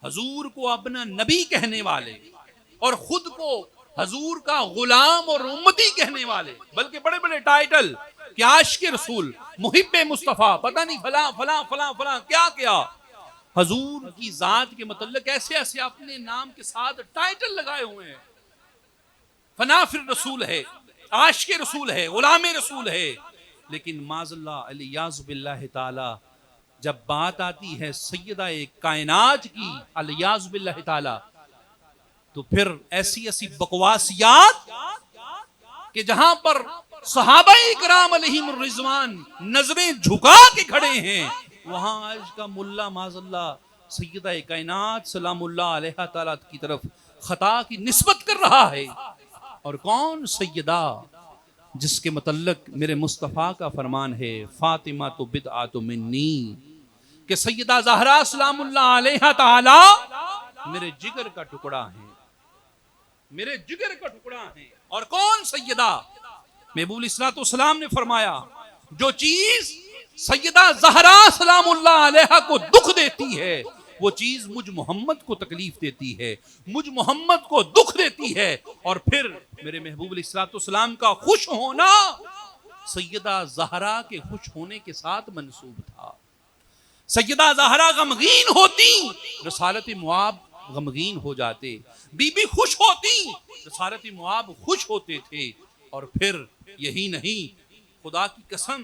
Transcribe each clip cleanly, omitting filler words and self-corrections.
حضور کو اپنا نبی کہنے والے اور خود کو حضور کا غلام اور امتی کہنے والے، بلکہ بڑے بڑے ٹائٹل کہ عاشق رسول، محب مصطفیٰ، پتہ نہیں فلاں فلاں فلاں فلاں کیا کیا، حضور کی ذات کے متعلق ایسے ایسے اپنے نام کے ساتھ ٹائٹل لگائے ہوئے ہیں. فنافر رسول ہے، عاشق رسول ہے، غلام رسول ہے. لیکن معاذ اللہ الیاذ باللہ تعالی جب بات آتی ہے سیدہ کائنات کی الیاذ باللہ تعالی، تو پھر ایسی ایسی بکواسیات کہ جہاں پر صحابہ اکرام علیہم الرضوان نظریں جھکا کے کھڑے ہیں، وہاں آج کا ملا معاذ اللہ سیدہ کائنات سلام اللہ علیہ تعالی کی طرف خطا کی نسبت کر رہا ہے. اور کون سیدہ جس کے متعلق میرے مصطفیٰ کا فرمان ہے فاطمہ تو بدعۃ منی، کہ سیدہ زہرا سلام اللہ علیہ تعالی میرے جگر کا ٹکڑا ہے، میرے جگر کا ٹکڑا ہے. اور کون سیدہ؟ محبوب علیہ الصلوۃ والسلام نے فرمایا جو چیز سیدہ زہرا سلام اللہ علیہ کو دکھ دیتی ہے وہ چیز مجھ محمد کو تکلیف دیتی ہے، مجھ محمد کو دکھ دیتی ہے. اور پھر میرے محبوب علیہ الصلوۃ والسلام کا خوش ہونا سیدہ زہرا کے خوش ہونے کے ساتھ منسوب تھا. سیدہ زہرا غمگین ہوتی، رسالت مواب غمگین ہو جاتے، بی بی خوش ہوتی، رسالت مواب خوش ہوتے تھے. اور پھر یہی نہیں، خدا کی قسم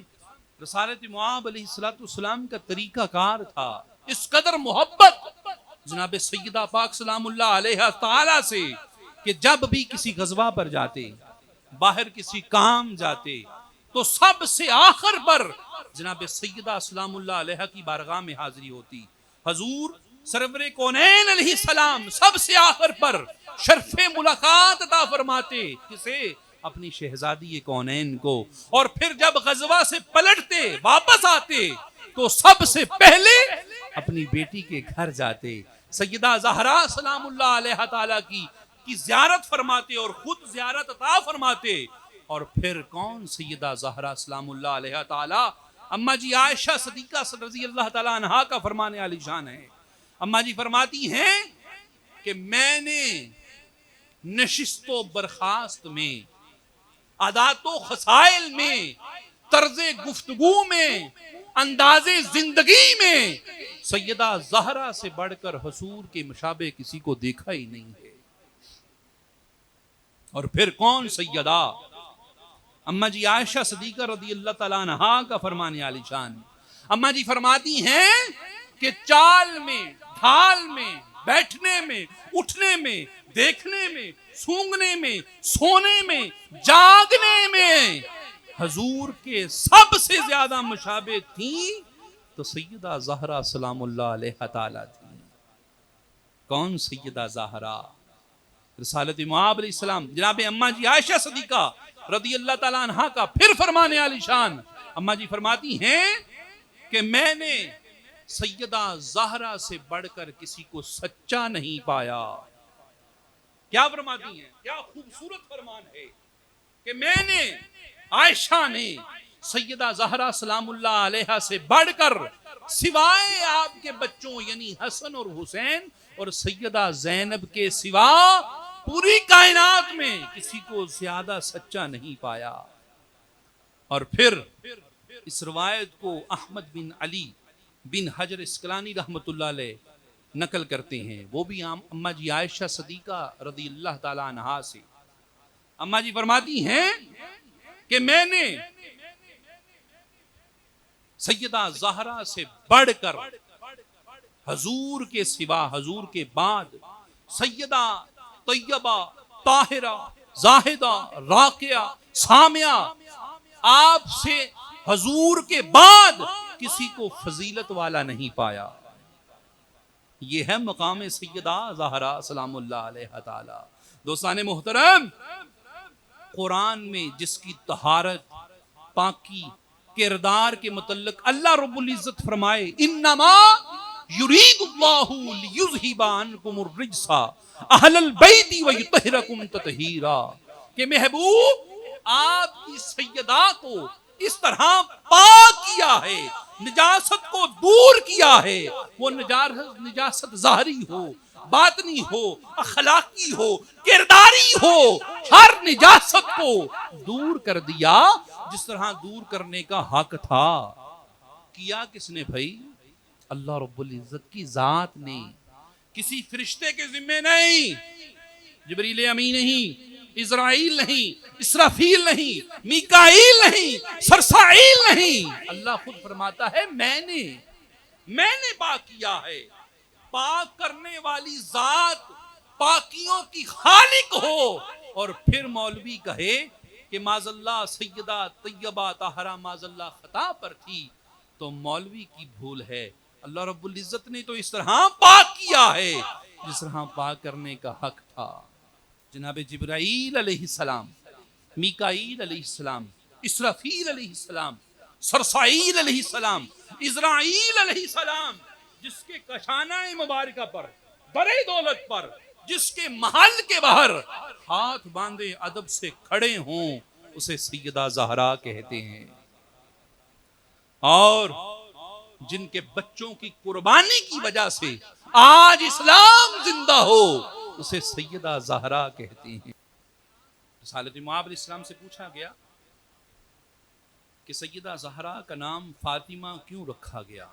رسالت مواب علیہ الصلوۃ والسلام کا طریقہ کار تھا اس قدر محبت جناب سیدہ پاک سلام اللہ علیہ تعالی سے کہ جب بھی کسی غزوہ پر جاتے، باہر کسی کام جاتے، تو سب سے آخر پر جناب سیدہ سلام اللہ علیہ کی بارگاہ میں حاضری ہوتی. حضور سرور کونین علیہ السلام سب سے آخر پر شرف ملاقات عطا فرماتے، کسے؟ اپنی شہزادی کونین کو. اور پھر جب غزوہ سے پلٹتے واپس آتے تو سب سے پہلے اپنی بیٹی کے گھر جاتے، سیدہ زہرا سلام اللہ علیہ تعالی کی زیارت فرماتے اور خود زیارت عطا فرماتے. اور پھر کون سیدہ زہرا سلام اللہ علیہ تعالی؟ اماں جی عائشہ صدیقہ رضی اللہ تعالی عنہا کا فرمان عالی شان ہے. اماں جی فرماتی ہیں کہ میں نے نشست و برخاست میں، عادات و خصائل میں، طرز گفتگو میں، انداز زندگی میں سیدہ زہرا سے بڑھ کر حضور کے مشابہ کسی کو دیکھا ہی نہیں ہے. اور پھر کون سیدہ؟ اماں جی عائشہ صدیقہ رضی اللہ تعالیٰ عنہا کا فرمان عالی شان. اماں جی فرماتی ہیں کہ چال میں، ڈھال میں، بیٹھنے میں، اٹھنے میں، دیکھنے میں، سونگنے میں، سونے میں، جاگنے میں حضور کے سب سے زیادہ مشابہ تھیں تو سیدہ زہرا سلام اللہ علیہ تعالی تھی. کون سیدہ زہرا؟ رسالت مواب علیہ السلام جناب اماں جی عائشہ صدیقہ رضی اللہ تعالیٰ عنہا کا پھر فرمان عالی شان. اماں جی فرماتی ہیں کہ میں نے سیدہ زہرا سے بڑھ کر کسی کو سچا نہیں پایا. کیا فرماتی ہیں؟ کیا خوبصورت فرمان ہے کہ میں نے، عائشہ نے سیدہ زہرا سلام اللہ علیہ سے بڑھ کر سوائے آپ کے بچوں یعنی حسن اور حسین اور سیدہ زینب کے سوا پوری کائنات میں کسی کو زیادہ سچا نہیں پایا. اور پھر اس روایت کو احمد بن علی بن حجر اسقلانی رحمت اللہ علیہ نقل کرتے ہیں، وہ بھی اماں جی عائشہ صدیقہ رضی اللہ تعالی عنہا سے. اماں جی فرماتی ہیں کہ میں نے سیدہ زہرا سے بڑھ کر حضور کے سوا، حضور کے بعد سیدہ طیبہ، طاہرہ، زاہدہ، راقیہ، سامیہ، آپ سے حضور کے بعد کسی کو فضیلت والا نہیں پایا. یہ ہے مقام سیدہ زہرا سلام اللہ علیہ تعالی. دوستان محترم، قرآن میں جس کی طہارت، پاکی، کردار کے متعلق اللہ رب العزت فرمائے انما یرید اللہ لیذھب عنکم الرجس اہل البیت ویطہرکم تطہیرا، کہ محبوب آپ کی سیدہ کو اس طرح پاک کیا ہے، نجاست کو دور کیا ہے، وہ نجاست ظاہری ہو، باطنی ہو، اخلاقی ہو، کرداری ہو، ہر نجاست کو دور کر دیا جس طرح دور کرنے کا حق تھا۔ کیا کس نے بھائی؟ اللہ رب العزت کی ذات نے، کسی فرشتے کے ذمے نہیں، جبریل امین نہیں، اسرائیل نہیں، اسرافیل نہیں، میکائیل نہیں، سرسائیل نہیں، اللہ خود فرماتا ہے میں نے پاک کیا ہے۔ پاک کرنے والی ذات پاکیوں کی خالق ہو، اور پھر مولوی کہے کہ معاذ اللہ سیدہ طیبہ طاہرہ معاذ اللہ خطا پر تھی، تو مولوی کی بھول ہے۔ اللہ رب العزت نے تو اس طرح پاک کیا ہے جس طرح پاک کرنے کا حق تھا۔ جناب جبرائیل علیہ السلام، میکائیل علیہ السلام، اسرافیل علیہ السلام، سرسائیل علیہ السلام، اسرائیل علیہ السلام، جس کے کشانہ مبارکہ پر، بڑے دولت پر، جس کے محل کے باہر ہاتھ باندھے ادب سے کھڑے ہوں، اسے سیدہ زہرا کہتے ہیں، اور جن کے بچوں کی قربانی کی وجہ سے آج اسلام زندہ ہو، اسے سیدہ زہرا کہتے ہیں۔ رسالت مآب علیہ السلام سے پوچھا گیا کہ سیدہ زہرا کا نام فاطمہ کیوں رکھا گیا؟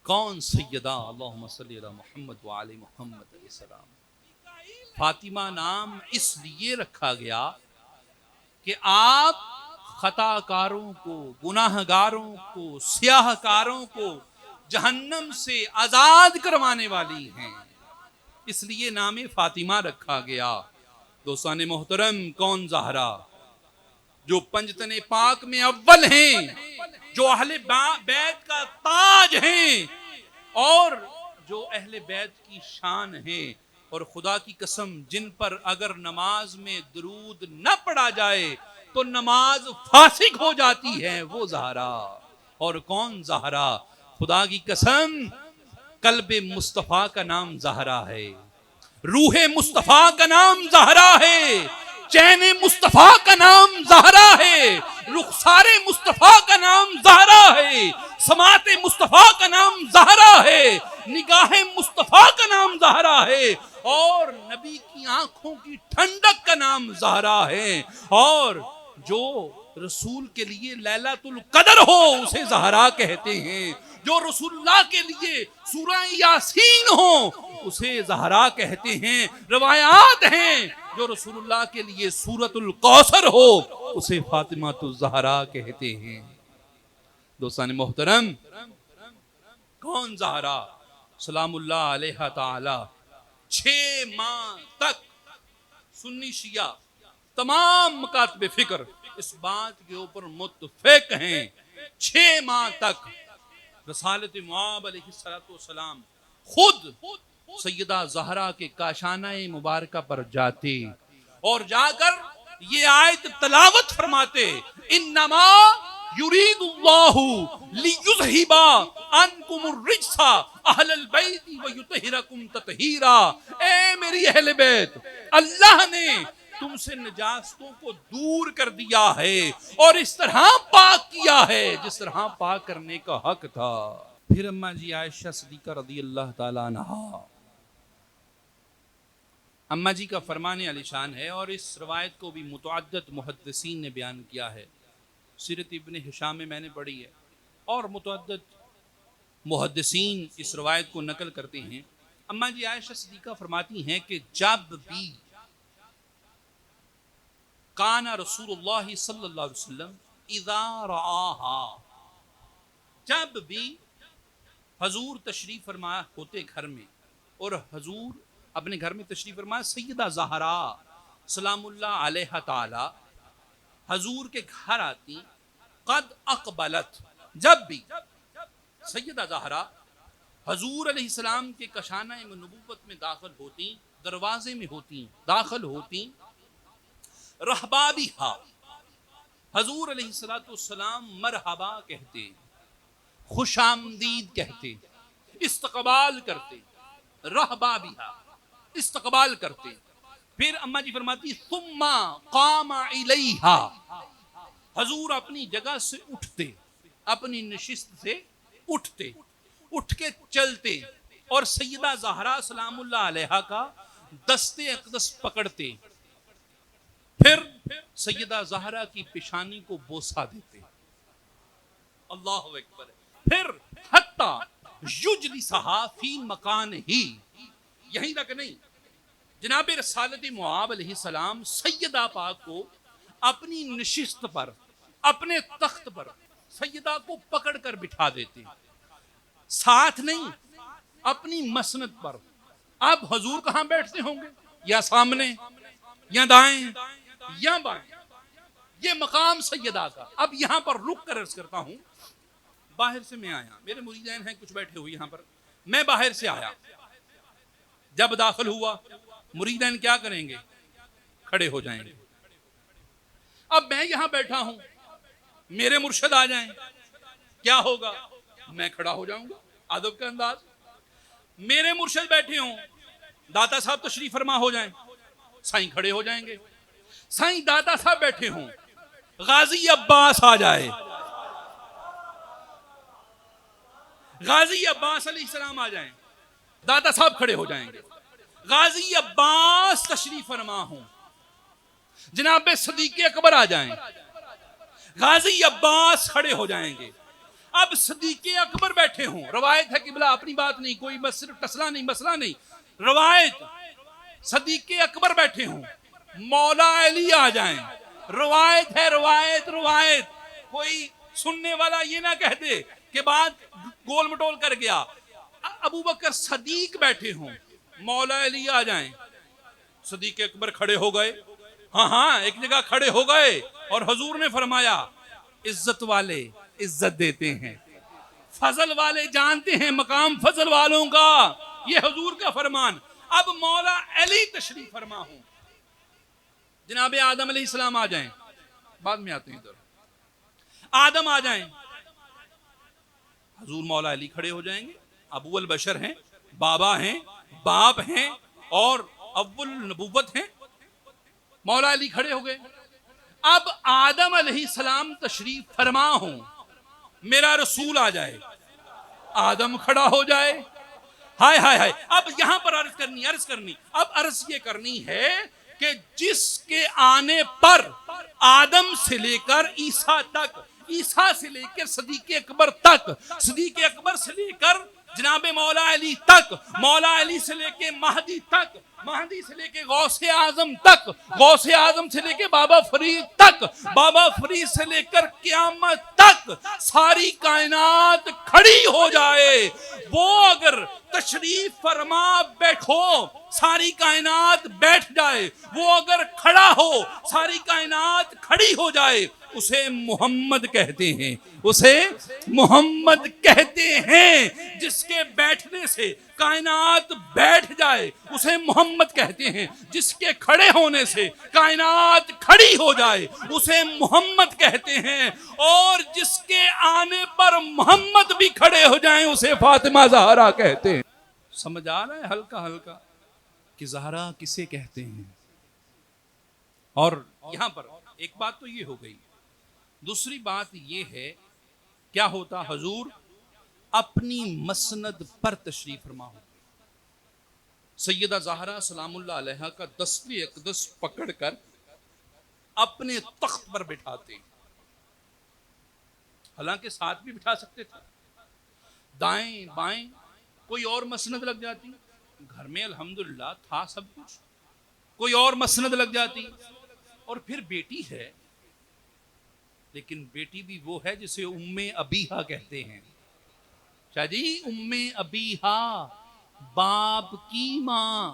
کون سیدہ؟ اللہم صلی علی محمد وعلی محمد علیہ السلام۔ فاطمہ نام اس لیے رکھا گیا کہ آپ خطا کاروں کو، گناہ گاروں کو، سیاہ کاروں کو جہنم سے آزاد کروانے والی ہیں، اس لیے نام فاطمہ رکھا گیا۔ دوستان محترم، کون زہرا؟ جو پنجتن پاک میں اول ہیں، جو اہل بیت کا تاج ہیں، اور جو اہل بیت کی شان ہیں، اور خدا کی قسم جن پر اگر نماز میں درود نہ پڑھا جائے تو نماز فاسق ہو جاتی ہے، وہ زہرا۔ اور کون زہرا؟ خدا کی قسم قلب مصطفیٰ کا نام زہرا ہے، روح مصطفیٰ کا نام زہرا ہے، چین مصطفیٰ کا نام زہرا ہے، رخسار مصطفیٰ کا نام زہرا ہے، سماعت مصطفیٰ کا نام زہرا ہے، نگاہ مصطفیٰ کا نام زہرا ہے، اور نبی کی آنکھوں کی ٹھنڈک کا نام زہرا ہے، اور جو رسول کے لیے لیلۃ القدر ہو اسے زہرا کہتے ہیں، جو رسول اللہ کے لیے سورہ یاسین ہو اسے زہرا کہتے ہیں۔ روایات ہیں جو رسول اللہ کے لیے سورۃ الکوثر ہو اسے فاطمہ الزہرا کہتے ہیں۔ دوستان محترم، کون زہرا؟ سلام اللہ علیہ تعالی 6 ماہ تک سنی شیعہ تمام مکاتب فکر اس بات کے اوپر متفق ہیں، 6 ماہ تک رسالت مآب علیہ السلام خود سیدہ زہرا کے کاشانہ مبارکہ پر جاتے اور جا کر یہ آیت تلاوت فرماتے، انما یرید اللہ لیذہب عنکم الرجس اہل البیت ویطہرکم تطہیرا۔ اے میری اہل بیت، اللہ نے تم سے نجاستوں کو دور کر دیا ہے اور اس طرح پاک کیا ہے جس طرح پاک کرنے کا حق تھا۔ پھر اماں جی عائشہ صدیقہ رضی اللہ تعالیٰ عنہ، اماں جی کا فرمان علی شان ہے، اور اس روایت کو بھی متعدد محدثین نے بیان کیا ہے، سیرت ابن ہشام میں نے پڑھی ہے، اور متعدد محدثین اس روایت کو نقل کرتے ہیں۔ اماں جی عائشہ صدیقہ فرماتی ہیں کہ جب بھی کان رسول اللہ صلی اللہ علیہ وسلم اذا رآہا، جب بھی حضور تشریف فرمایا ہوتے گھر میں، اور حضور اپنے گھر میں تشریف فرمایا، سیدہ زہرا سلام اللہ علیہ تعالی حضور کے گھر آتی، قد اقبلت، جب بھی سیدہ زہرا حضور علیہ السلام کے کشانہ نبوت میں داخل ہوتی، دروازے میں ہوتی، داخل ہوتی، رحبابیہا، حضور علیہ السلام مرحبا کہتے، خوش آمدید کہتے، استقبال کرتے، رحبابیہا استقبال کرتے۔ پھر اماں جی فرماتی ثم قام الیہا، حضور اپنی جگہ سے اٹھتے اپنی نشست سے اٹھتے، اٹھ کے چلتے اور سیدہ زہرا سلام اللہ علیہا کا دستے اقدس پکڑتے، پھر سیدہ زہرا کی پیشانی کو بوسہ دیتے. اللہ اکبر. پھر حتی یجلسہا فی مکان ہی، یہیں تک نہیں، جناب رسالت معاب علیہ السلام سیدہ پاک کو اپنی نشست پر، اپنے تخت پر سیدہ کو پکڑ کر بٹھا دیتے، ساتھ نہیں، اپنی مسند پر. اب حضور کہاں بیٹھتے ہوں گے؟ یا سامنے، یا دائیں، یا بائیں. یہ مقام سیدہ کا. اب یہاں پر رک کر عرض کرتا ہوں، باہر سے میں آیا، میرے مریدین ہیں کچھ بیٹھے ہوئے یہاں پر، میں باہر سے آیا، جب داخل ہوا مریدین کیا کریں گے؟ کھڑے ہو جائیں گے. اب میں یہاں بیٹھا ہوں، میرے مرشد آ جائیں، کیا ہوگا؟ میں کھڑا ہو جاؤں گا، ادب کا انداز. میرے مرشد بیٹھے ہوں، داتا صاحب تشریف فرما ہو جائیں، سائیں کھڑے ہو جائیں گے. سائیں داتا صاحب بیٹھے ہوں، غازی عباس آ جائے، غازی عباس علیہ السلام آ جائیں، داتا صاحب کھڑے ہو جائیں گے. غازی عباس تشریف فرما ہوں، جناب صدیق اکبر آ جائیں، غازی عباس کھڑے ہو جائیں گے. اب صدیق اکبر بیٹھے ہوں، روایت ہے قبلہ، اپنی بات نہیں، کوئی صرف ٹسلا نہیں، مسئلہ نہیں، روایت، صدیق اکبر بیٹھے ہوں، مولا علی آ جائیں، روایت ہے، روایت، روایت، کوئی سننے والا یہ نہ کہہ دے کہ بات گول مٹول کر گیا. ابو بکر صدیق بیٹھے ہوں، مولا علی آ جائیں، صدیق اکبر کھڑے ہو گئے، ہاں ایک جگہ کھڑے ہو گئے، اور حضور نے فرمایا عزت والے عزت دیتے ہیں، فضل والے جانتے ہیں مقام فضل والوں کا، یہ حضور کا فرمان. اب مولا علی تشریف فرما ہوں، جناب آدم علیہ السلام آ جائیں، بعد میں آتے ہیں ادھر، آدم آ جائیں، حضور مولا علی کھڑے ہو جائیں گے، ابو البشر ہیں، بابا ہیں، باپ ہیں، اور اول نبوت ہیں. مولا علی کھڑے ہو گئے. اب آدم علیہ السلام تشریف فرما ہوں، میرا رسول آ جائے، آدم کھڑا ہو جائے، ہائے ہائے ہائے. اب یہاں پر عرض کرنی، اب عرض یہ کرنی ہے کہ جس کے آنے پر آدم سے لے کر عیسیٰ تک، عیسیٰ سے لے کر صدیق اکبر تک، صدیق اکبر سے لے کر جناب مولا علی تک، مولا علی سے لے کے مہدی تک، مہدی سے لے کے غوث اعظم تک، غوث اعظم سے لے کے بابا فرید تک، بابا فرید سے لے کر قیامت تک ساری کائنات کھڑی ہو جائے، وہ اگر تشریف فرما بیٹھو ساری کائنات بیٹھ جائے، وہ اگر کھڑا ہو ساری کائنات کھڑی ہو جائے، اسے محمد کہتے ہیں، اسے محمد کہتے ہیں. جس کے بیٹھنے سے کائنات بیٹھ جائے اسے محمد کہتے ہیں، جس کے کھڑے ہونے سے کائنات کھڑی ہو جائے اسے محمد کہتے ہیں، اور جس کے آنے پر محمد بھی کھڑے ہو جائیں اسے فاطمہ زہرا کہتے ہیں. سمجھ آ رہا ہے ہلکا ہلکا کہ زہرا کسے کہتے ہیں؟ اور یہاں پر ایک بات تو یہ ہو گئی، دوسری بات یہ ہے، کیا ہوتا؟ حضور اپنی مسند پر تشریف فرما ہو، سیدہ زہرا سلام اللہ علیہا کا دست اقدس پکڑ کر اپنے تخت پر بٹھاتے، حالانکہ ساتھ بھی بٹھا سکتے تھے، دائیں بائیں کوئی اور مسند لگ جاتی، گھر میں الحمدللہ تھا سب کچھ، کوئی اور مسند لگ جاتی. اور پھر بیٹی ہے، لیکن بیٹی بھی وہ ہے جسے ام ابیہا کہتے ہیں. شاہ جی ام ابیہا، باپ کی ماں،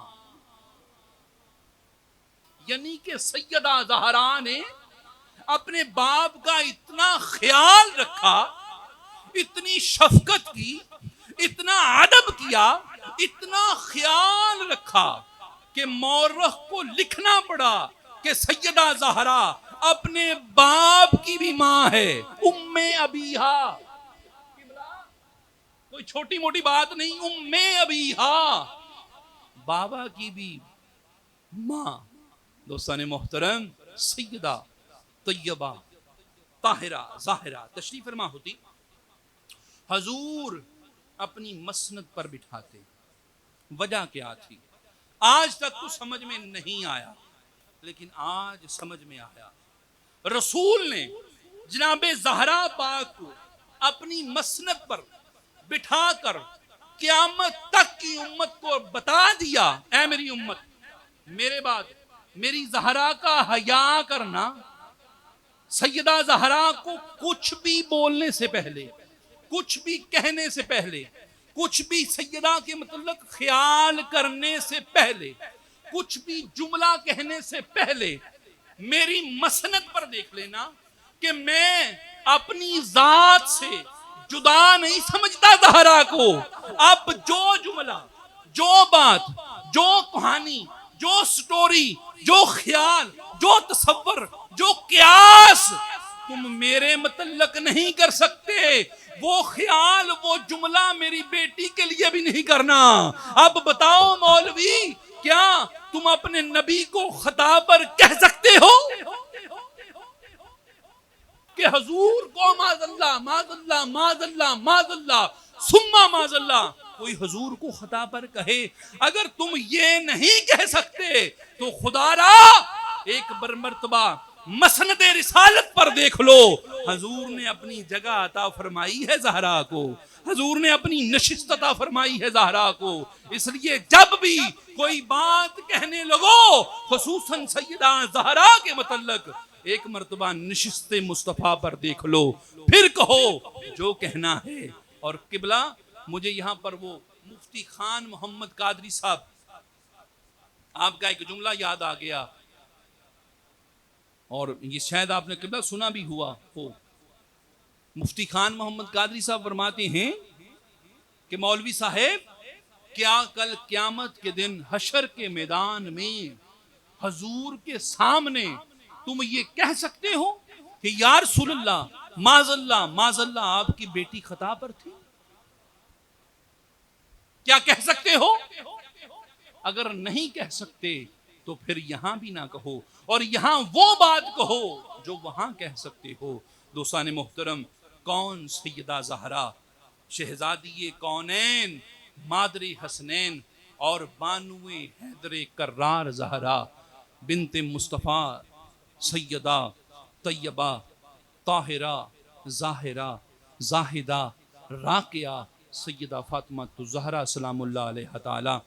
یعنی کہ سیدہ زہرا نے اپنے باپ کا اتنا خیال رکھا، اتنی شفقت کی، اتنا ادب کیا، اتنا خیال رکھا کہ مورخ کو لکھنا پڑا کہ سیدہ زہرا اپنے باپ کی بھی ماں ہے، ام ابیہا. کوئی چھوٹی موٹی بات نہیں، ام ابیہا، بابا کی بھی ماں. دوستان محترم، سیدہ طیبہ طاہرہ زاہرہ تشریف فرما ہوتی، حضور اپنی مسند پر بٹھاتے. وجہ کیا تھی؟ آج تک تو سمجھ میں نہیں آیا، لیکن آج سمجھ میں آیا. رسول نے جناب زہرا پاک کو اپنی مسند پر بٹھا کر قیامت تک کی امت کو بتا دیا، اے میری امت، میرے بعد میری زہرا کا حیا کرنا. سیدہ زہرا کو کچھ بھی بولنے سے پہلے، کچھ بھی کہنے سے پہلے، کچھ بھی سیدہ کے متعلق خیال کرنے سے پہلے، کچھ بھی جملہ کہنے سے پہلے میری مسند پر دیکھ لینا کہ میں اپنی ذات سے جدا نہیں سمجھتا زہرا کو. اب جو جملہ، جو بات، جو کہانی، جو سٹوری، جو خیال، جو تصور، جو قیاس تم میرے متعلق نہیں کر سکتے، وہ خیال، وہ جملہ میری بیٹی کے لیے بھی نہیں کرنا. اب بتاؤ مولوی، کیا تم اپنے نبی کو خطا پر کہہ سکتے ہو کہ حضور کو معاذ اللہ معاذ اللہ معاذ اللہ معاذ اللہ ثم معاذ اللہ کوئی حضور کو خطا پر کہے؟ اگر تم یہ نہیں کہہ سکتے تو خدا را ایک مرتبہ مسند رسالت پر دیکھ لو. حضور نے اپنی جگہ عطا فرمائی ہے زہرا کو، حضور نے اپنی نشست عطا فرمائی ہے زہرا کو. اس لیے جب بھی کوئی بات کہنے لگو خصوصاً سیدہ زہرا کے متعلق، ایک مرتبہ نشست مصطفیٰ پر دیکھ لو، پھر کہو جو کہنا ہے. اور قبلہ، مجھے یہاں پر وہ مفتی خان محمد قادری صاحب، آپ کا ایک جملہ یاد آ گیا، اور یہ شاید آپ نے قبلہ سنا بھی ہوا ہو. مفتی خان محمد قادری صاحب فرماتے ہیں کہ مولوی صاحب، کیا کل قیامت کے دن حشر کے میدان میں حضور کے سامنے تم یہ کہہ سکتے ہو کہ یا رسول اللہ معاذ اللہ آپ کی بیٹی خطا پر تھی؟ کیا کہہ سکتے ہو؟ اگر نہیں کہہ سکتے تو پھر یہاں بھی نہ کہو، اور یہاں وہ بات کہو جو وہاں کہہ سکتے ہو. دوستان محترم، کون سیدہ زہرا، شہزادی کونین، مادر حسنین اور بانو حیدر کرار زہرا بنت مصطفیٰ سیدہ طیبہ طاہرہ ظاہرہ زاہدہ راقیہ سیدہ فاطمہ الزہرا سلام اللہ علیہ تعالی.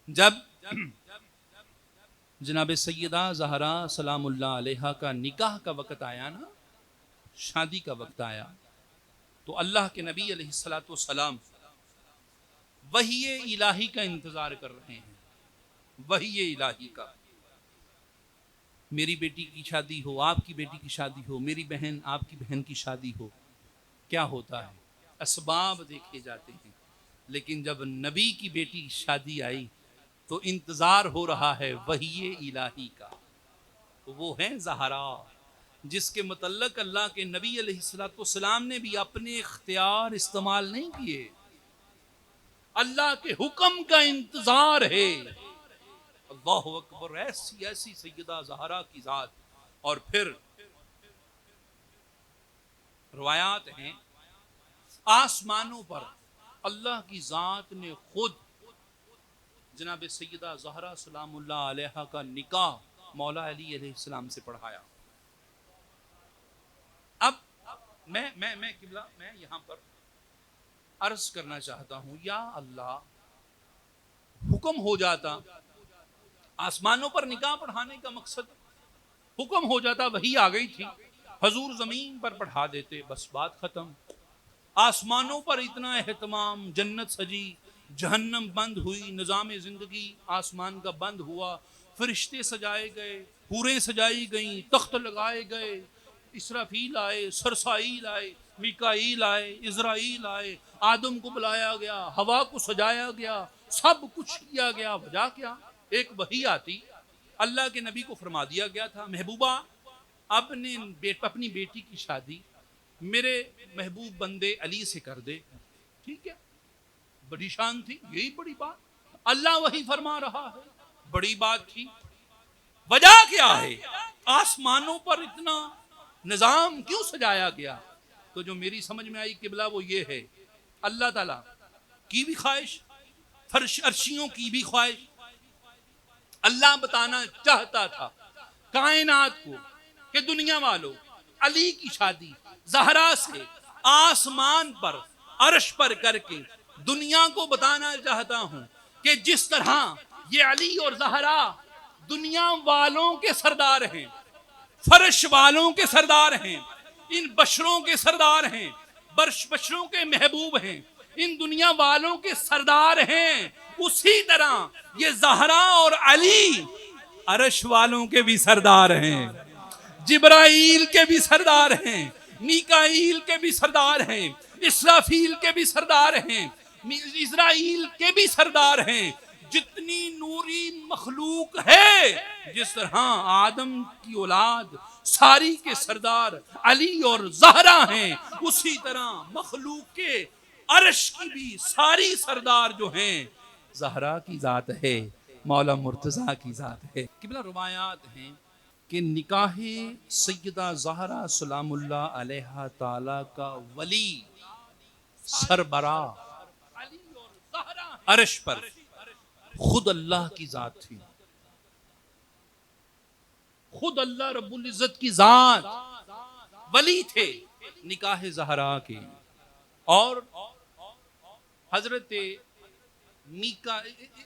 جب جناب سیدہ زہرا سلام اللہ علیہ کا نکاح کا وقت آیا نا، شادی کا وقت آیا، تو اللہ کے نبی علیہ السلام وحی الہی کا انتظار کر رہے ہیں. وحی الہی کا، میری بیٹی کی شادی ہو، آپ کی بیٹی کی شادی ہو، میری بہن آپ کی بہن کی شادی ہو. کیا ہوتا ہے؟ اسباب دیکھے جاتے ہیں. لیکن جب نبی کی بیٹی کی شادی آئی تو انتظار ہو رہا ہے وحی الہی کا. وہ ہے زہرا، جس کے متعلق اللہ کے نبی علیہ السلام نے بھی اپنے اختیار استعمال نہیں کیے. اللہ کے حکم کا انتظار ہے. اللہ اکبر، ایسی ایسی سیدہ زہرا کی ذات. اور پھر روایات ہیں آسمانوں پر اللہ کی ذات نے خود جناب سیدہ زہرا سلام اللہ علیہ کا نکاح مولا علی علیہ السلام سے پڑھایا. اب میں قبلہ میں یہاں پر عرض کرنا چاہتا ہوں، یا اللہ، حکم ہو جاتا آسمانوں پر نکاح پڑھانے کا مقصد، حکم ہو جاتا، وحی آ گئی تھی، حضور زمین پر پڑھا دیتے، بس بات ختم. آسمانوں پر اتنا اہتمام، جنت سجی، جہنم بند ہوئی، نظام زندگی آسمان کا بند ہوا، فرشتے سجائے گئے، حوریں سجائی گئیں، تخت لگائے گئے، اسرافیل آئے، سرسائیل آئے، میکائیل آئے، عزرائیل آئے، آدم کو بلایا گیا، ہوا کو سجایا گیا، سب کچھ کیا گیا. وجہ کیا؟ ایک وحی آتی. اللہ کے نبی کو فرما دیا گیا تھا، محبوبہ اپنی بیٹی کی شادی میرے محبوب بندے علی سے کر دے. ٹھیک ہے، بڑی شان تھی، یہی بڑی بات. اللہ وہی فرما رہا ہے، بڑی بات تھی. وجہ کیا ہے؟ آسمانوں پر اتنا نظام کیوں سجایا گیا؟ تو جو میری سمجھ میں آئی قبلہ وہ یہ ہے، اللہ تعالیٰ کی بھی خواہش، فرش عرشیوں کی بھی خواہش. اللہ بتانا چاہتا تھا کائنات کو کہ دنیا والوں، علی کی شادی زہرا سے آسمان پر عرش پر کر کے دنیا کو بتانا چاہتا ہوں کہ جس طرح یہ علی اور زہرا دنیا والوں کے سردار ہیں، فرش والوں کے سردار ہیں، ان بشروں کے سردار ہیں، بشروں کے محبوب ہیں، ان دنیا والوں کے سردار ہیں، اسی طرح یہ زہرا اور علی عرش والوں کے بھی سردار ہیں، جبرائیل کے بھی سردار ہیں، میکائیل کے بھی سردار ہیں، اسرافیل کے بھی سردار ہیں، اسرائیل کے بھی سردار ہیں. جتنی نوری مخلوق ہے، جس طرح آدم کی اولاد ساری کے سردار علی اور زہرا ہیں، اسی طرح مخلوق کے عرش کی بھی ساری سردار جو ہیں زہرا کی ذات ہے، مولا مرتضیٰ کی ذات ہے. قبلہ روایات ہیں کہ نکاح سیدہ زہرا سلام اللہ علیہ تعالی کا ولی سربراہ عرش پر خود اللہ کی ذات تھی، خود اللہ رب العزت کی ذات ولی تھے نکاح زہرا کے. اور حضرت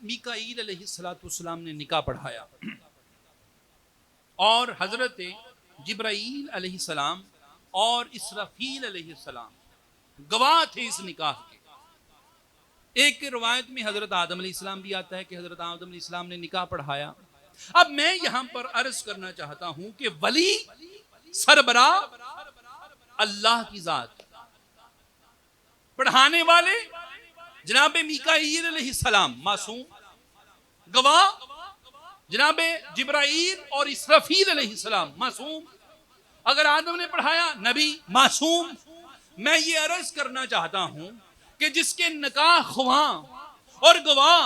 میکائیل علیہ السلام نے نکاح پڑھایا، اور حضرت جبرائیل علیہ السلام اور اسرافیل علیہ السلام گواہ تھے اس نکاح کے. ایک روایت میں حضرت آدم علیہ السلام بھی آتا ہے کہ حضرت آدم علیہ السلام نے نکاح پڑھایا. اب میں یہاں پر عرض کرنا چاہتا ہوں کہ ولی سربراہ اللہ کی ذات، پڑھانے والے جناب میکائیل علیہ السلام معصوم، گواہ جناب جبرائیل اور اسرافیل علیہ السلام معصوم. اگر آدم نے پڑھایا نبی معصوم. میں یہ عرض کرنا چاہتا ہوں کہ جس کے نکاح خواں اور گواہ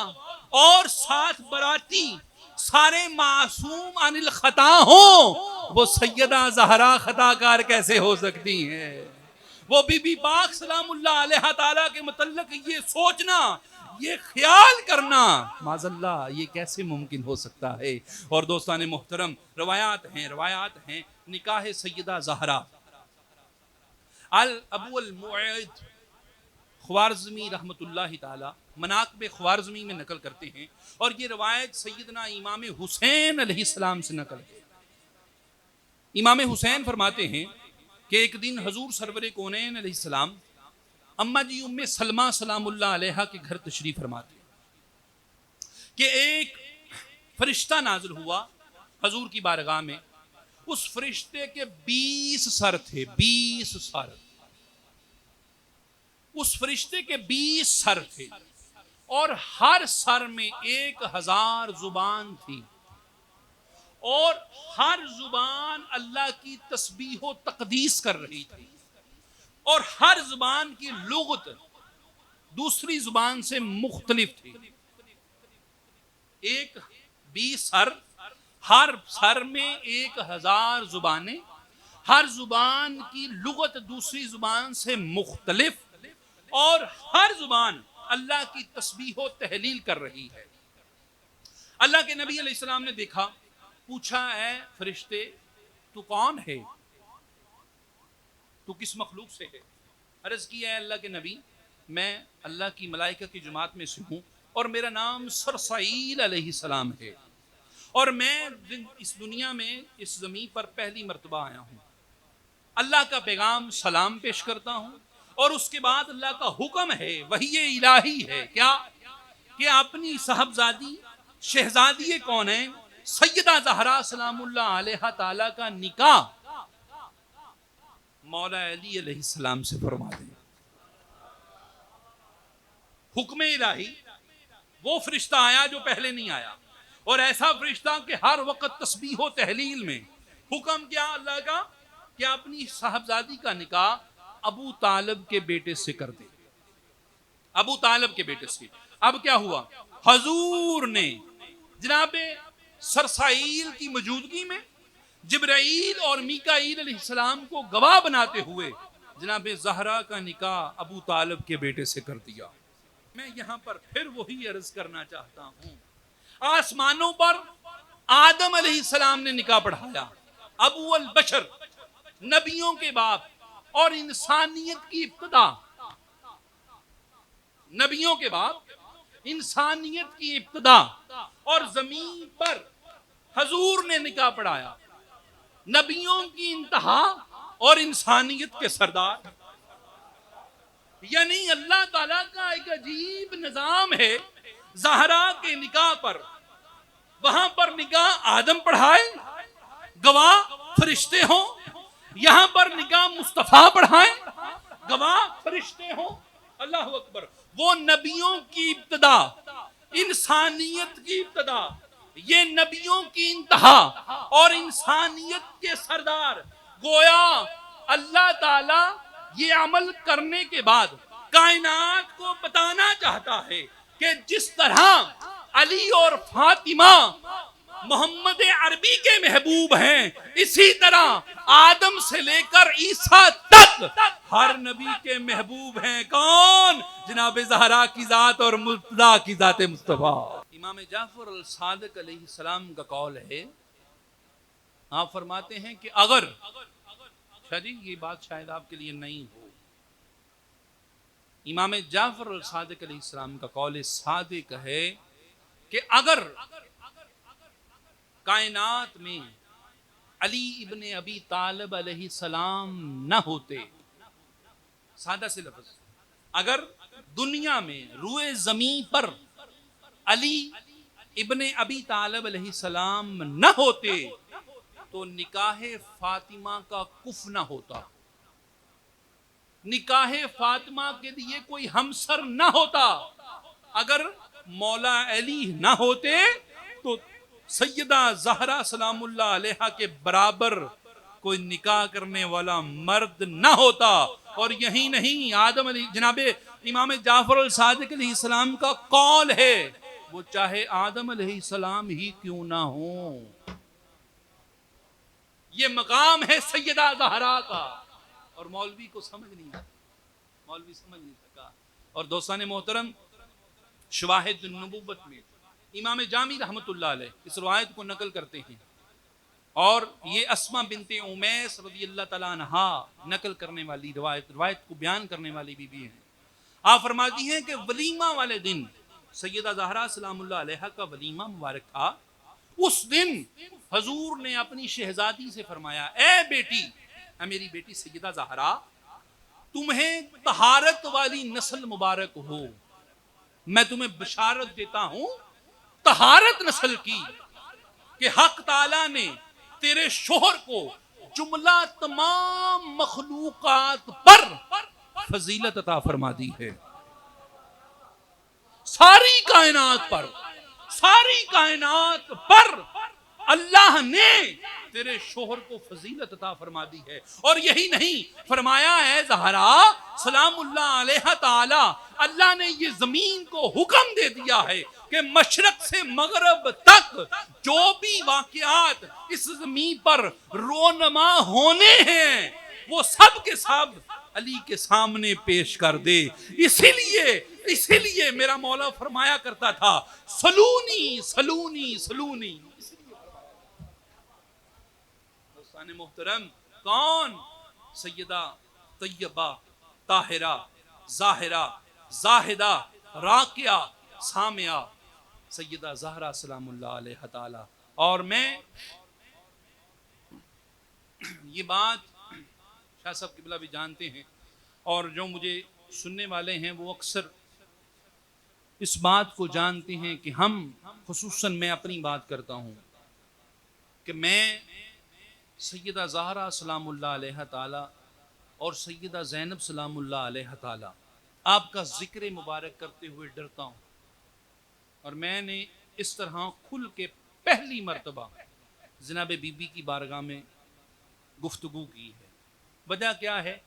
اور ساتھ براتی سارے معصوم عن الخطا ہوں، وہ سیدہ زہرا خطا کار کیسے ہو سکتی ہیں؟ وہ بی بی پاک سلام اللہ علیہ تعالیٰ کے متعلق یہ سوچنا، یہ خیال کرنا، معاذ اللہ یہ کیسے ممکن ہو سکتا ہے؟ اور دوستان محترم، روایات ہیں نکاح سیدہ زہرا. ابو المعید خوارزمی رحمت اللہ تعالی مناقب خوارزمی میں نقل کرتے ہیں، اور یہ روایت سیدنا امام حسین علیہ السلام سے نقل ہے. امام حسین فرماتے ہیں کہ ایک دن حضور سرور کونین علیہ السلام اماں جی ام سلمہ سلام اللہ علیہ کے گھر تشریف فرماتے ہیں کہ ایک فرشتہ نازل ہوا حضور کی بارگاہ میں. اس فرشتے کے 20 سر تھے، 20 سر. اس فرشتے کے 20 سر تھے، اور ہر سر میں 1000 زبان تھی، اور ہر زبان اللہ کی تسبیح و تقدیس کر رہی تھی، اور ہر زبان کی لغت دوسری زبان سے مختلف تھی. ایک 20 سر، ہر سر میں 1000 زبانیں، ہر زبان کی لغت دوسری زبان سے مختلف، اور ہر زبان اللہ کی تسبیح و تحلیل کر رہی ہے. اللہ کے نبی علیہ السلام نے دیکھا، پوچھا اے فرشتے تو کون ہے؟ تو کس مخلوق سے ہے؟ عرض کیا ہے اللہ کے نبی میں اللہ کی ملائکہ کی جماعت میں سے ہوں، اور میرا نام سرسائیل علیہ السلام ہے، اور میں اس دنیا میں اس زمین پر پہلی مرتبہ آیا ہوں. اللہ کا پیغام سلام پیش کرتا ہوں، اور اس کے بعد اللہ کا حکم ہے، وحی الہی ہے، کیا کہ اپنی صاحبزادی شہزادی کونین سیدہ زہرا سلام اللہ علیہ تعالی کا نکاح مولا علی علیہ السلام سے فرما دیں. حکم الہی. وہ فرشتہ آیا جو پہلے نہیں آیا، اور ایسا فرشتہ کہ ہر وقت تسبیح و تحلیل میں. حکم کیا اللہ کا کہ اپنی صاحبزادی کا نکاح ابو طالب کے بیٹے سے کر دے، ابو طالب کے بیٹے سے. اب کیا ہوا؟ حضور نے جناب سرسائیل کی موجودگی میں جبرائیل اور میکائیل علیہ السلام کو گواہ بناتے ہوئے جناب زہرا کا نکاح ابو طالب کے بیٹے سے کر دیا. میں یہاں پر پھر وہی عرض کرنا چاہتا ہوں، آسمانوں پر آدم علیہ السلام نے نکاح پڑھایا، ابو البشر، نبیوں کے باپ اور انسانیت کی ابتدا، نبیوں کے باپ، انسانیت کی ابتدا، اور زمین پر حضور نے نکاح پڑھایا، نبیوں کی انتہا اور انسانیت کے سردار. یعنی اللہ تعالیٰ کا ایک عجیب نظام ہے. زہرا کے نکاح پر وہاں پر نکاح آدم پڑھائے، گواہ فرشتے ہوں، یہاں پر نکاح مصطفیٰ پڑھائے، گواہ فرشتے ہوں. اللہ اکبر. وہ نبیوں کی ابتدا، انسانیت کی ابتدا، یہ نبیوں کی انتہا اور انسانیت کے سردار. گویا اللہ تعالی یہ عمل کرنے کے بعد کائنات کو بتانا چاہتا ہے کہ جس طرح علی اور فاطمہ محمد عربی کے محبوب ہیں، اسی طرح آدم سے لے کر عیسیٰ تک ہر نبی کے محبوب ہیں. کون؟ جناب زہرا کی ذات اور مبتدا کی ذات مصطفیٰ. امام جعفر الصادق علیہ السلام کا قول ہے، آپ فرماتے ہیں کہ اگر جی یہ بات شاید آپ کے لیے نہیں ہو، امام جعفر الصادق علیہ السلام کا قول صادق ہے کہ اگر کائنات میں علی ابن ابی طالب علیہ السلام نہ ہوتے، سادہ سے لفظ، اگر دنیا میں روئے زمین پر علی ابن ابی طالب علیہ السلام نہ ہوتے تو نکاح فاطمہ کا کف نہ ہوتا، نکاح فاطمہ کے لیے کوئی ہمسر نہ ہوتا. اگر مولا علی نہ ہوتے تو سیدہ زہرا سلام اللہ علیہا کے برابر کوئی نکاح کرنے والا مرد نہ ہوتا. اور یہی نہیں، آدم علی جناب امام جعفر الصادق علیہ السلام کا قول ہے، وہ چاہے آدم علیہ السلام ہی کیوں نہ ہوں، یہ مقام ہے سیدہ زہرا کا. اور مولوی کو سمجھ نہیں آتا، مولوی سمجھ نہیں سکا. اور دوستان محترم، شواہد النبوت میں امام جامی رحمت اللہ علیہ اس روایت کو نقل کرتے ہیں، اور یہ اسما بنت امیس رضی اللہ تعالیٰ عنہا نقل کرنے والی روایت کو بیان کرنے والی بی بی ہیں. آپ فرماتی ہیں کہ ولیمہ والے دن، سیدہ زہرا سلام اللہ علیہ کا ولیمہ مبارک تھا، اس دن حضور نے اپنی شہزادی سے فرمایا، اے بیٹی، اے میری بیٹی سیدہ زہرا، تمہیں طہارت والی نسل مبارک ہو. میں تمہیں بشارت دیتا ہوں طہارت نسل کی، کہ حق تعالیٰ نے تیرے شوہر کو جملہ تمام مخلوقات پر فضیلت عطا فرما دی ہے. ساری کائنات پر، ساری کائنات پر اللہ نے تیرے شوہر کو فضیلت عطا فرما دی ہے. اور یہی نہیں، فرمایا ہے زہرا سلام اللہ علیہ تعالی، اللہ نے یہ زمین کو حکم دے دیا ہے کہ مشرق سے مغرب تک جو بھی واقعات اس زمین پر رونما ہونے ہیں وہ سب کے سب علی کے سامنے پیش کر دے. اسی لیے میرا مولا فرمایا کرتا تھا، سلونی سلونی سلونی. دوستان محترم، کون؟ سیدہ طیبہ، طاہرہ، ظاہرہ، زاہدہ، راقیہ، سامعہ، سیدہ زہرا سلام اللہ علیہ تعالی. اور میں یہ بات شاہ صاحب قبلہ بھی جانتے ہیں، اور جو مجھے سننے والے ہیں وہ اکثر اس بات کو جانتے ہیں کہ ہم، خصوصاً میں اپنی بات کرتا ہوں کہ میں سیدہ زہرا سلام اللہ علیہ تعالی اور سیدہ زینب سلام اللہ علیہ تعالی آپ کا ذکر مبارک کرتے ہوئے ڈرتا ہوں. اور میں نے اس طرح کھل کے پہلی مرتبہ جناب بی بی کی بارگاہ میں گفتگو کی ہے. وجہ کیا ہے؟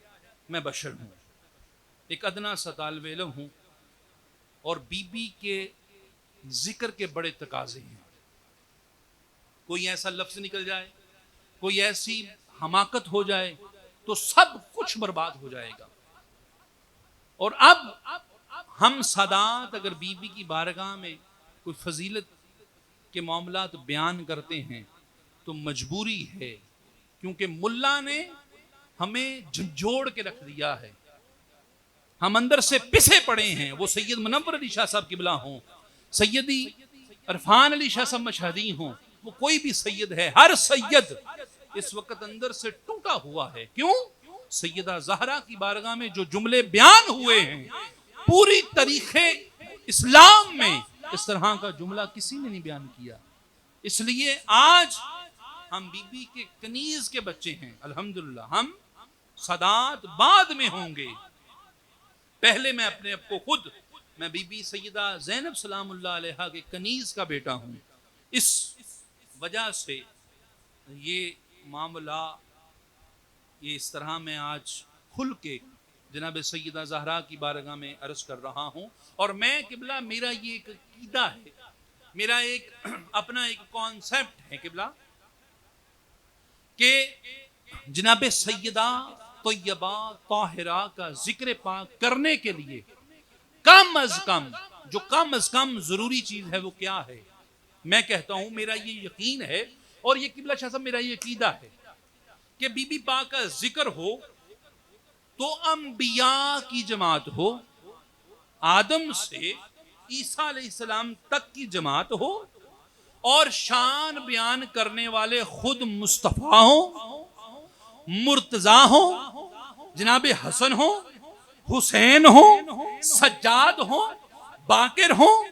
میں بشر ہوں، ایک ادنا سا طالب علم ہوں، اور بی بی کے ذکر کے بڑے تقاضے ہیں. کوئی ایسا لفظ نکل جائے، کوئی ایسی حماقت ہو جائے، تو سب کچھ برباد ہو جائے گا. اور اب ہم سادات اگر بی بی کی بارگاہ میں کوئی فضیلت کے معاملات بیان کرتے ہیں تو مجبوری ہے، کیونکہ ملا نے ہمیں جھنجھوڑ کے رکھ دیا ہے، ہم اندر سے پسے پڑے ہیں. وہ سید منور علی شاہ صاحب قبلہ ہوں، سیدی عرفان علی شاہ صاحب مشہدی ہوں، وہ کوئی بھی سید ہے، ہر سید اس وقت اندر سے ٹوٹا ہوا ہے. کیوں؟ سیدہ زہرا کی بارگاہ میں جو جملے بیان ہوئے ہیں، پوری تاریخ اسلام میں اس طرح کا جملہ کسی نے نہیں بیان کیا. اس لیے آج ہم بی بی کے کنیز کے بچے ہیں. الحمدللہ ہم سادات بعد میں ہوں گے. پہلے میں اپنے آپ کو خود میں بی بی سیدہ زینب سلام اللہ علیہا کے کنیز کا بیٹا ہوں. اس وجہ سے یہ معاملہ یہ اس طرح میں آج کھل کے جناب سیدہ زہرا کی بارگاہ میں عرض کر رہا ہوں. اور میں قبلہ میرا یہ ایک عقیدہ ہے، میرا ایک اپنا ایک کانسیپٹ ہے قبلہ، کہ جناب سیدہ طیبہ طاہرہ کا ذکر پاک کرنے کے لیے کم از کم ضروری چیز ہے وہ کیا ہے؟ میں کہتا ہوں میرا یہ یقین ہے اور یہ قبلہ شاہ صاحب میرا یہ عقیدہ ہے کہ بی بی پاک کا ذکر ہو تو انبیاء کی جماعت ہو، آدم سے عیسیٰ علیہ السلام تک کی جماعت ہو، اور شان بیان کرنے والے خود مصطفیٰ ہوں، مرتضیٰ ہوں، جناب حسن ہوں، حسین ہوں، سجاد ہوں، باقر ہوں،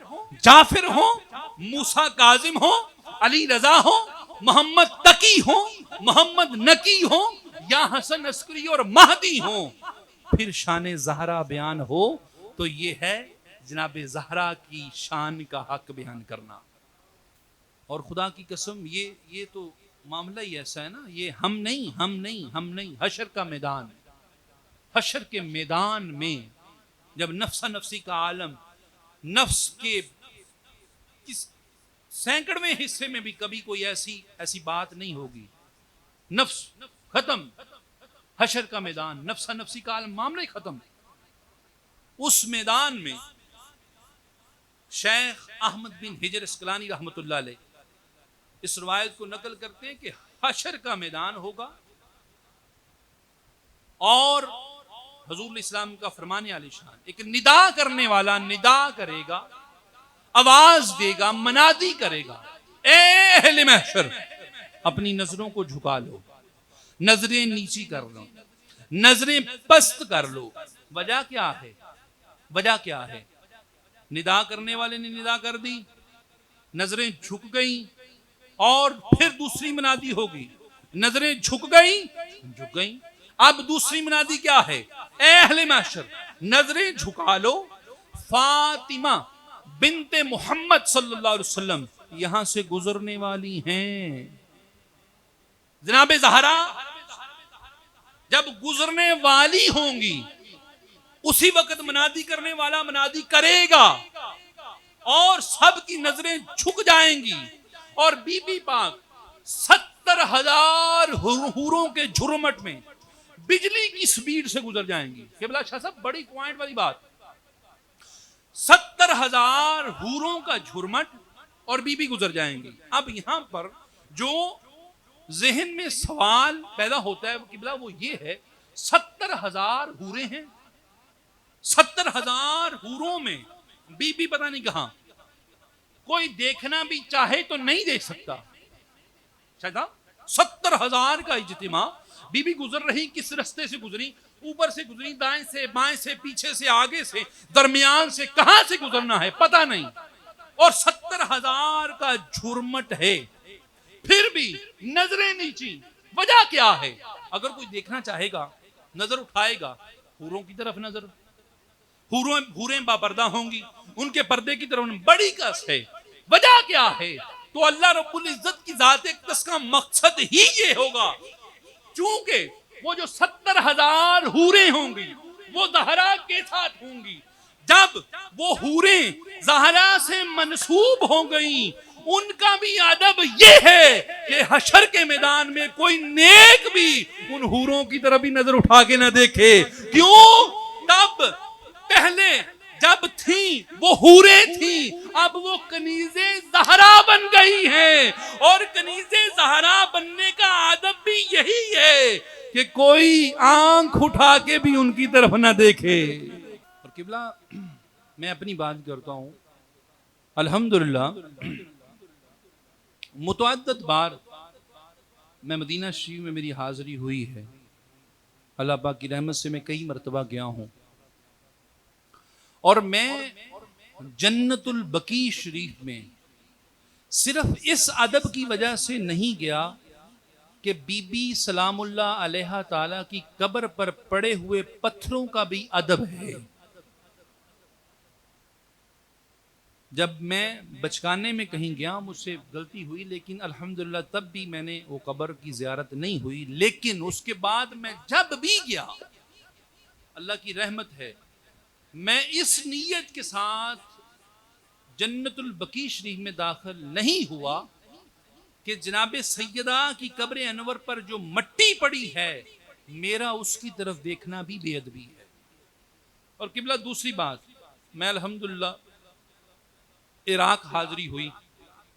جعفر ہوں، موسیٰ کاظم ہوں، علی رضا ہوں، محمد تقی ہوں، محمد نقی ہوں، یا حسن عسکری اور مہدی ہوں. پھر شان زہرا بیان ہو تو یہ ہے جناب زہرا کی شان کا حق بیان کرنا. اور خدا کی قسم یہ تو معاملہ ہی ایسا ہے نا، یہ ہم نہیں. حشر کا میدان، حشر کے میدان میں جب نفسا نفسی کا عالم، نفس کے کس سینکڑویں حصے میں بھی کبھی کوئی ایسی بات نہیں ہوگی، نفس ختم، حشر کا میدان، نفسا نفسی کا عالم، معاملہ ہی ختم. اس میدان میں شیخ احمد بن حجر اسقلانی رحمت اللہ علیہ اس روایت کو نقل کرتے ہیں کہ حشر کا میدان ہوگا اور حضور علیہ السلام کا فرمان عالی شان، ایک ندا کرنے والا ندا کرے گا، آواز دے گا، منادی کرے گا، اے اہل محشر اپنی نظروں کو جھکا لو، نظریں نیچی کر لو، نظریں پست کر لو. وجہ کیا ہے؟ ندا کرنے والے نے ندا کر دی، نظریں جھک گئیں، اور پھر دوسری منادی ہوگی، نظریں جھک گئیں. اب دوسری منادی کیا ہے؟ اے اہل محشر نظریں جھکا لو، فاطمہ بنت محمد صلی اللہ علیہ وسلم یہاں سے گزرنے والی ہیں. جناب زہرا جب گزرنے والی ہوں گی اسی وقت منادی کرنے والا منادی کرے گا اور سب کی نظریں جھک جائیں گی، اور بی بی پاک 70,000 حوروں کے جھرمٹ میں بجلی کی سپیڈ سے گزر جائیں گی. قبلہ شاہ صاحب بڑی پوائنٹ والی بات، 70,000 حوروں کا جھرمٹ اور بی بی گزر جائیں گی. اب یہاں پر جو ذہن میں سوال پیدا ہوتا ہے قبلہ وہ یہ ہے، 70,000 حوریں ہیں، 70,000 حوروں میں بی بی پتہ نہیں کہاں، کوئی دیکھنا بھی چاہے تو نہیں دیکھ سکتا. 70,000 کا اجتماع، بی بی گزر رہی، کس رستے سے گزری؟ اوپر سے گزری، دائیں سے بائیں سے پیچھے سے آگے سے درمیان سے، کہاں سے گزرنا ہے پتہ نہیں، اور 70,000 کا جھرمٹ ہے، پھر بھی نظریں نیچی. وجہ کیا ہے؟ اگر کوئی دیکھنا چاہے گا نظر اٹھائے گا حوروں کی طرف، نظر حوریں باپردہ ہوں گی، ان کے پردے کی طرف بڑی کس ہے. وجہ کیا ہے؟ تو اللہ رب العزت کی ذات اقدس کا مقصد ہی یہ ہوگا، چونکہ وہ جو 70,000 حوریں ہوں گی وہ زہرا کے ساتھ ہوں گی. جب وہ حوریں زہرا سے منسوب ہو گئیں ان کا بھی ادب یہ ہے کہ حشر کے میدان میں کوئی نیک بھی ان حوروں کی طرف بھی نظر اٹھا کے نہ دیکھے. کیوں؟ تب پہلے جب تھیں وہ حوریں تھیں، اب وہ کنیز زہرا بن گئی ہیں، اور کنیز زہرا بننے کا ادب بھی یہی ہے کہ کوئی آنکھ اٹھا کے بھی ان کی طرف نہ دیکھے. اور قبلہ میں اپنی بات کرتا ہوں، الحمدللہ متعدد بار میں مدینہ شریف میں میری حاضری ہوئی ہے. اللہ پاک کی رحمت سے میں کئی مرتبہ گیا ہوں، اور میں جنت البقیع شریف میں صرف اس ادب کی وجہ سے نہیں گیا کہ بی بی سلام اللہ علیہ تعالی کی قبر پر پڑے ہوئے پتھروں کا بھی ادب ہے. جب میں بچکانے میں کہیں گیا مجھ سے غلطی ہوئی، لیکن الحمدللہ تب بھی میں نے وہ قبر کی زیارت نہیں ہوئی. لیکن اس کے بعد میں جب بھی گیا، اللہ کی رحمت ہے، میں اس نیت کے ساتھ جنت البقیع شریف میں داخل نہیں ہوا کہ جناب سیدہ کی قبر انور پر جو مٹی پڑی ہے میرا اس کی طرف دیکھنا بھی بے ادبی ہے. اور قبلہ دوسری بات، میں الحمدللہ عراق حاضری ہوئی،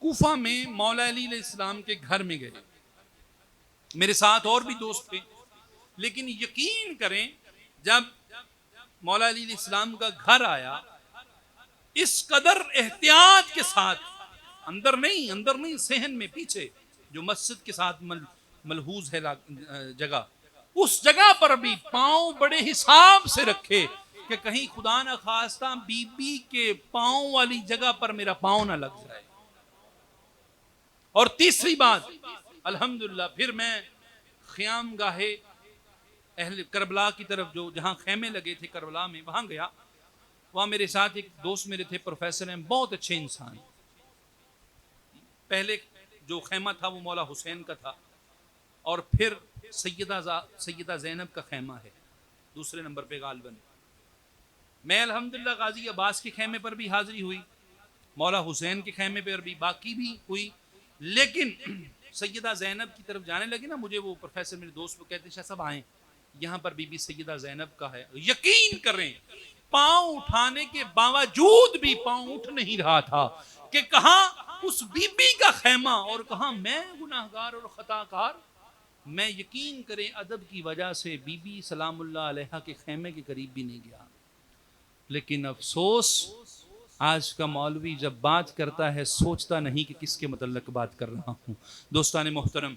کوفہ میں مولا علی علیہ السلام کے گھر میں گئے، میرے ساتھ اور بھی دوست تھے. لیکن یقین کریں جب مولا علی علیہ السلام کا گھر آیا، اس قدر احتیاط کے ساتھ، اندر نہیں صحن میں پیچھے جو مسجد کے ساتھ ملحوظ ہے جگہ، اس جگہ پر بھی پاؤں بڑے حساب سے رکھے کہ کہیں خدا نہ خواستہ بی بی کے پاؤں والی جگہ پر میرا پاؤں نہ لگ جائے. اور تیسری بات، الحمدللہ پھر میں خیام گاہے اہل کربلا کی طرف، جو جہاں خیمے لگے تھے کربلا میں، وہاں گیا. وہاں میرے ساتھ ایک دوست میرے تھے، پروفیسر ہیں، بہت اچھے انسان. پہلے جو خیمہ تھا وہ مولا حسین کا تھا، اور پھر سیدہ زینب کا خیمہ ہے دوسرے نمبر پہ غالباً. میں الحمدللہ غازی عباس کے خیمے پر بھی حاضری ہوئی، مولا حسین کے خیمے پر بھی، باقی بھی ہوئی. لیکن سیدہ زینب کی طرف جانے لگے نا، مجھے وہ پروفیسر میرے دوست وہ کہتے ہیں شاہ صاحب آئیں، یہاں پر بی بی سیدہ زینب کا ہے. یقین کریں پاؤں اٹھانے کے باوجود بھی پاؤں اٹھ نہیں رہا تھا کہ کہاں اس بی بی کا خیمہ اور کہاں میں گناہگار اور خطا کار. میں یقین کریں ادب کی وجہ سے بی بی سلام اللہ علیہ کے خیمے کے قریب بھی نہیں گیا. لیکن افسوس آج کا مولوی جب بات کرتا ہے سوچتا نہیں کہ کس کے متعلق بات کر رہا ہوں. دوستان محترم،